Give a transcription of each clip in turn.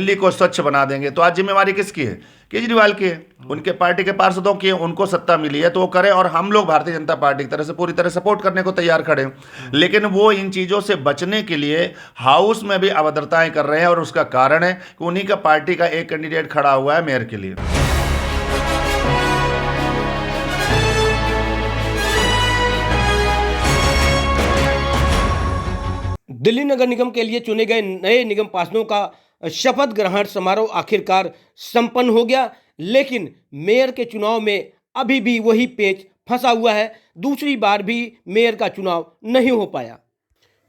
दिल्ली को स्वच्छ बना देंगे, तो आज जिम्मेवारी किसकी है? केजरीवाल की है, उनके पार्टी के पार्षदों की है। उनको सत्ता मिली है तो वो करें, और हम लोग भारतीय जनता पार्टी की तरह से पूरी तरह सपोर्ट करने को तैयार खड़े हैं। लेकिन वो इन चीज़ों से बचने के लिए हाउस में भी अभद्रताएं कर रहे हैं, और उसका कारण है कि उन्हीं का पार्टी का एक कैंडिडेट खड़ा हुआ है मेयर के लिए। दिल्ली नगर निगम के लिए चुने गए नए निगम पार्षदों का शपथ ग्रहण समारोह आखिरकार संपन्न हो गया, लेकिन मेयर के चुनाव में अभी भी वही पेच फंसा हुआ है। दूसरी बार भी मेयर का चुनाव नहीं हो पाया।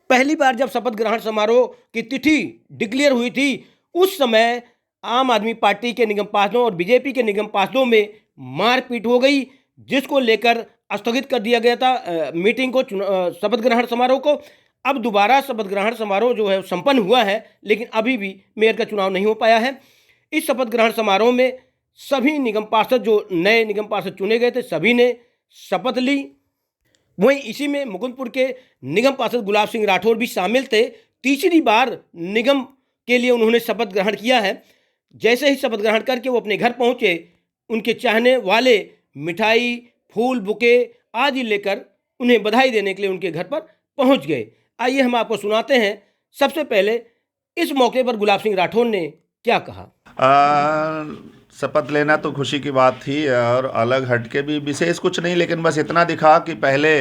पहली बार जब शपथ ग्रहण समारोह की तिथि डिक्लेयर हुई थी, उस समय आम आदमी पार्टी के निगम पार्षदों और बीजेपी के निगम पार्षदों में मारपीट हो गई, जिसको लेकर स्थगित कर दिया गया था मीटिंग को, शपथ ग्रहण समारोह को। अब दोबारा शपथ ग्रहण समारोह जो है संपन्न हुआ है, लेकिन अभी भी मेयर का चुनाव नहीं हो पाया है। इस शपथ ग्रहण समारोह में सभी निगम पार्षद, जो नए निगम पार्षद चुने गए थे, सभी ने शपथ ली। वहीं इसी में मुकुंदपुर के निगम पार्षद गुलाब सिंह राठौर भी शामिल थे। तीसरी बार निगम के लिए उन्होंने शपथ ग्रहण किया है। जैसे ही शपथ ग्रहण करके वो अपने घर पहुंचे, उनके चाहने वाले मिठाई, फूल, बुके आदि लेकर उन्हें बधाई देने के लिए उनके घर पर पहुंच गए। आइए हम आपको सुनाते हैं। सबसे पहले इस मौके पर गुलाब सिंह राठौर ने क्या कहा। शपथ लेना तो खुशी की बात थी, और अलग हटके भी विशेष कुछ नहीं, लेकिन बस इतना दिखा कि पहले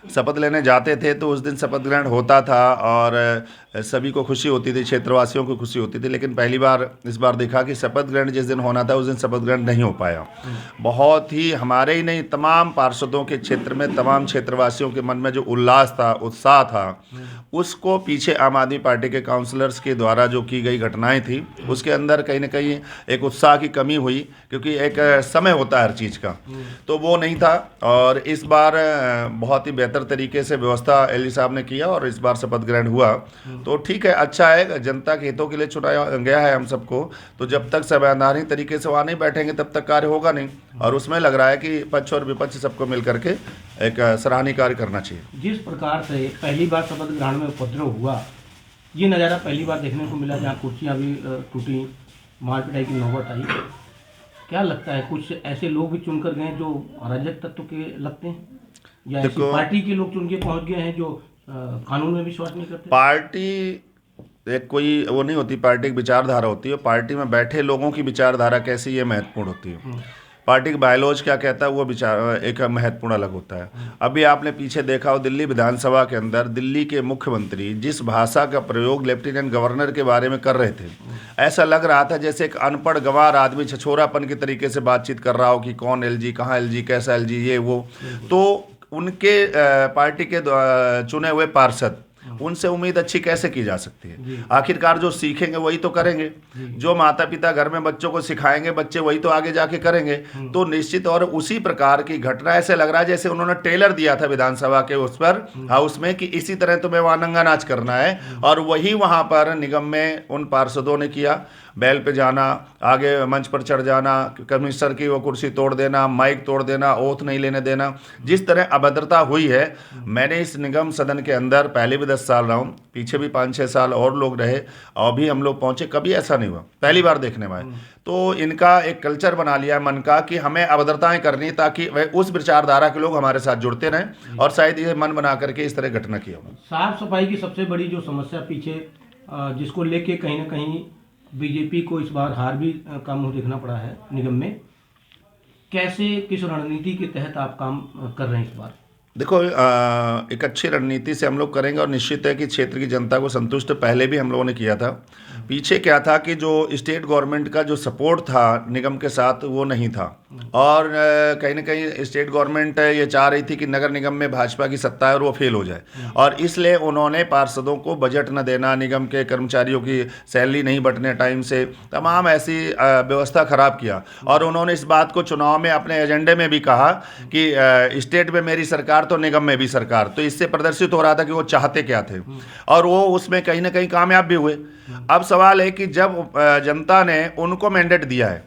शपथ लेने जाते थे तो उस दिन शपथ ग्रहण होता था और सभी को खुशी होती थी, क्षेत्रवासियों को खुशी होती थी। लेकिन पहली बार इस बार देखा कि शपथ ग्रहण जिस दिन होना था उस दिन शपथ ग्रहण नहीं हो पाया। बहुत ही, हमारे ही नहीं, तमाम पार्षदों के क्षेत्र में, तमाम क्षेत्रवासियों के मन में जो उल्लास था, उत्साह था, उसको पीछे आम आदमी पार्टी के काउंसलर्स के द्वारा जो की गई घटनाएं थी, उसके अंदर कहीं ना कहीं एक उत्साह की कमी हुई, क्योंकि एक समय होता है हर चीज़ का, तो वो नहीं था। और इस बार बहुत ही बेहतर तरीके से व्यवस्था एलजी साहब ने किया और इस बार शपथ ग्रहण हुआ, तो ठीक है, अच्छा है। जनता के हितों के लिए चुनाया गया है हम सबको, तो जब तक संवैधानिक तरीके से वहाँ नहीं बैठेंगे तब तक कार्य होगा नहीं। और उसमें लग रहा है कि पक्ष और विपक्ष सबको मिल करके एक सराहनीय कार्य करना चाहिए। जिस प्रकार से पहली बार शपथ ग्रहण में उपद्रव हुआ, ये नज़ारा पहली बार देखने को मिला, जहाँ कुर्सियाँ भी टूटी, मार पिटाई की नौबत आई। क्या लगता है, कुछ ऐसे लोग भी चुनकर गए जो अराजक तत्व के लगते हैं, या ऐसी पार्टी के लोग चुन के पहुँच गए हैं जो कानून में विश्वास नहीं करते? पार्टी एक कोई वो नहीं होती, पार्टी की विचारधारा होती है। पार्टी में बैठे लोगों की विचारधारा कैसी, ये महत्वपूर्ण होती है। पार्टी का बायलॉज क्या कहता है, वो विचार एक महत्वपूर्ण अलग होता है। अभी आपने पीछे देखा हो, दिल्ली विधानसभा के अंदर दिल्ली के मुख्यमंत्री जिस भाषा का प्रयोग लेफ्टिनेंट गवर्नर के बारे में कर रहे थे, ऐसा लग रहा था जैसे एक अनपढ़ गंवार आदमी छछोरापन के तरीके से बातचीत कर रहा हो कि कौन एलजी, कहाँ एलजी, कैसा एलजी, ये वो। तो उनके पार्टी के चुने हुए पार्षद, उनसे उम्मीद अच्छी कैसे की जा सकती है? आखिरकार जो सीखेंगे वही तो करेंगे, जो माता पिता घर में बच्चों को सिखाएंगे, बच्चे वही तो आगे जाके करेंगे। तो निश्चित और उसी प्रकार की घटना, ऐसे लग रहा है जैसे उन्होंने टेलर दिया था विधानसभा के उस पर हाउस में कि इसी तरह तुम्हें वहां नंगा नाच करना है, और वही वहां पर निगम में उन पार्षदों ने किया। बैल पे जाना, आगे मंच पर चढ़ जाना, कमिश्नर की वो कुर्सी तोड़ देना, माइक तोड़ देना, ओथ नहीं लेने देना, जिस तरह अभद्रता हुई है। मैंने इस निगम सदन के अंदर पहले भी 10 साल रहा हूँ, पीछे भी 5-6 साल और लोग रहे, और भी हम लोग पहुँचे, कभी ऐसा नहीं हुआ, पहली बार देखने में आए। तो इनका एक कल्चर बना लिया मन का कि हमें अभद्रताएं करनी, ताकि वह उस विचारधारा के लोग हमारे साथ जुड़ते रहें, और शायद ये मन बना करके इस तरह घटना की होगी। साफ सफाई की सबसे बड़ी जो समस्या पीछे, जिसको लेके कहीं ना कहीं बीजेपी को इस बार हार भी का मुंह देखना पड़ा है निगम में, कैसे, किस रणनीति के तहत आप काम कर रहे हैं इस बार? देखो, एक अच्छी रणनीति से हम लोग करेंगे, और निश्चित है कि क्षेत्र की जनता को संतुष्ट पहले भी हम लोगों ने किया था। पीछे क्या था कि जो स्टेट गवर्नमेंट का जो सपोर्ट था निगम के साथ, वो नहीं था, और कहीं ना कहीं स्टेट गवर्नमेंट ये चाह रही थी कि नगर निगम में भाजपा की सत्ता है और वो फेल हो जाए, और इसलिए उन्होंने पार्षदों को बजट न देना, निगम के कर्मचारियों की सैलरी नहीं बटने टाइम से, तमाम ऐसी व्यवस्था खराब किया। और उन्होंने इस बात को चुनाव में अपने एजेंडे में भी कहा कि स्टेट में मेरी सरकार तो निगम में भी सरकार। तो इससे प्रदर्शित हो रहा था कि वो चाहते क्या थे, और वो उसमें कहीं ना कहीं कामयाब भी हुए। अब सवाल है कि जब जनता ने उनको मैंडेट दिया है,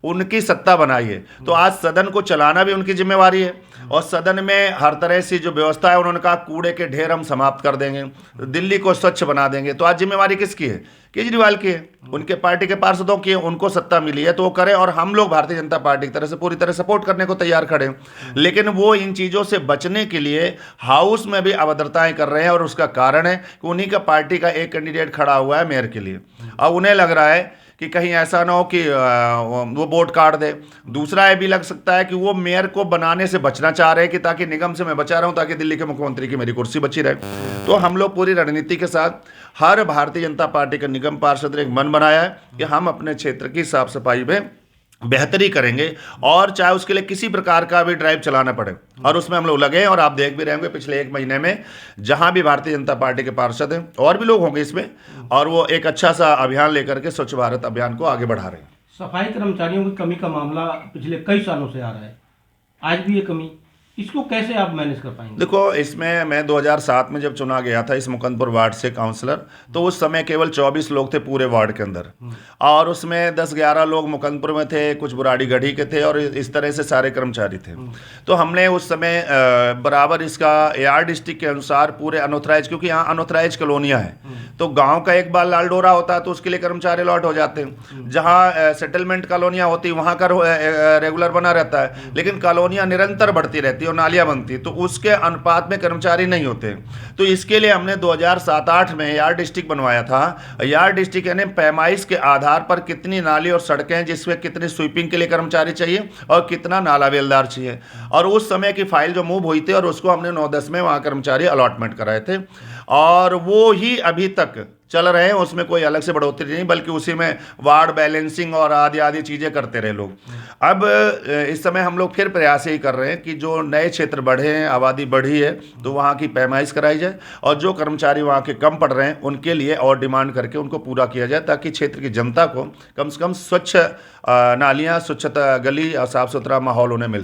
उनकी सत्ता बनाई है, तो आज सदन को चलाना भी उनकी जिम्मेवारी है। और सदन में हर तरह से जो व्यवस्था है, उन्होंने कहा कूड़े के ढेर हम समाप्त कर देंगे, दिल्ली को स्वच्छ बना देंगे, तो आज जिम्मेवारी किसकी है? केजरीवाल की है, उनके पार्टी के पार्षदों की है, उनको सत्ता मिली है तो वो करें, और हम लोग भारतीय जनता पार्टी की तरह से पूरी तरह सपोर्ट करने को तैयार खड़े हैं। लेकिन वो इन चीज़ों से बचने के लिए हाउस में भी अभद्रताएं कर रहे हैं, और उसका कारण है कि उन्हीं का पार्टी का एक कैंडिडेट खड़ा हुआ है मेयर के लिए। अब उन्हें लग रहा है कि कहीं ऐसा ना हो कि वो वोट काट दे। दूसरा ये भी लग सकता है कि वो मेयर को बनाने से बचना चाह रहे हैं कि ताकि निगम से मैं बचा रहा हूं, ताकि दिल्ली के मुख्यमंत्री की मेरी कुर्सी बची रहे। तो हम लोग पूरी रणनीति के साथ हर भारतीय जनता पार्टी का निगम पार्षद ने एक मन बनाया है कि हम अपने क्षेत्र की साफ सफाई में बेहतरी करेंगे, और चाहे उसके लिए किसी प्रकार का भी ड्राइव चलाना पड़े, और उसमें हम लोग लगे हैं। और आप देख भी रहे होंगे पिछले एक महीने में जहां भी भारतीय जनता पार्टी के पार्षद हैं, और भी लोग होंगे इसमें, और वो एक अच्छा सा अभियान लेकर के स्वच्छ भारत अभियान को आगे बढ़ा रहे हैं। सफाई कर्मचारियों की कमी का मामला पिछले कई सालों से आ रहा है, आज भी ये कमी, इसको कैसे आप मैनेज कर पाएंगे? देखो, इसमें मैं 2007 में जब चुना गया था इस मुकंदपुर वार्ड से काउंसलर, तो उस समय केवल 24 लोग थे पूरे वार्ड के अंदर, और उसमें 10-11 लोग मुकंदपुर में थे, कुछ बुराड़ी गढ़ी के थे, और इस तरह से सारे कर्मचारी थे। तो हमने उस समय बराबर इसका AR डिस्ट्रिक्ट के अनुसार पूरे अनऑथराइज, क्योंकि यहाँ अनऑथराइज कॉलोनियाँ हैं, तो गाँव का एक बार लाल डोरा होता है तो उसके लिए कर्मचारी अलॉट हो जाते हैं। जहाँ सेटलमेंट कॉलोनियाँ होती वहाँ का रेगुलर बना रहता है, लेकिन कॉलोनियाँ निरंतर बढ़ती रहती और नालियां बनती, तो उसके अनुपात में कर्मचारी नहीं होते। तो इसके लिए हमने 2007-8 में AR डिस्ट्रिक्ट बनवाया था। AR डिस्ट्रिक्ट यानी पैमाइश के आधार पर कितनी नाली और सड़कें हैं, जिसमें कितनी स्वीपिंग के लिए कर्मचारी चाहिए और कितना नाला बेलदार चाहिए, और उस समय की फाइल जो मूव हुई थी, और उसको हमने 9-10 में वहाँ कर्मचारी अलॉटमेंट कराए थे, और वो ही अभी तक चल रहे हैं। उसमें कोई अलग से बढ़ोतरी नहीं, बल्कि उसी में वार्ड बैलेंसिंग और आदि चीज़ें करते रहे लोग। अब इस समय हम लोग फिर प्रयास यही कर रहे हैं कि जो नए क्षेत्र बढ़े हैं, आबादी बढ़ी है, तो वहाँ की पैमाइश कराई जाए, और जो कर्मचारी वहाँ के कम पड़ रहे हैं उनके लिए और डिमांड करके उनको पूरा किया जाए, ताकि क्षेत्र की जनता को कम से कम स्वच्छ नालियाँ, स्वच्छता गली और साफ़ सुथरा माहौल उन्हें मिल सके।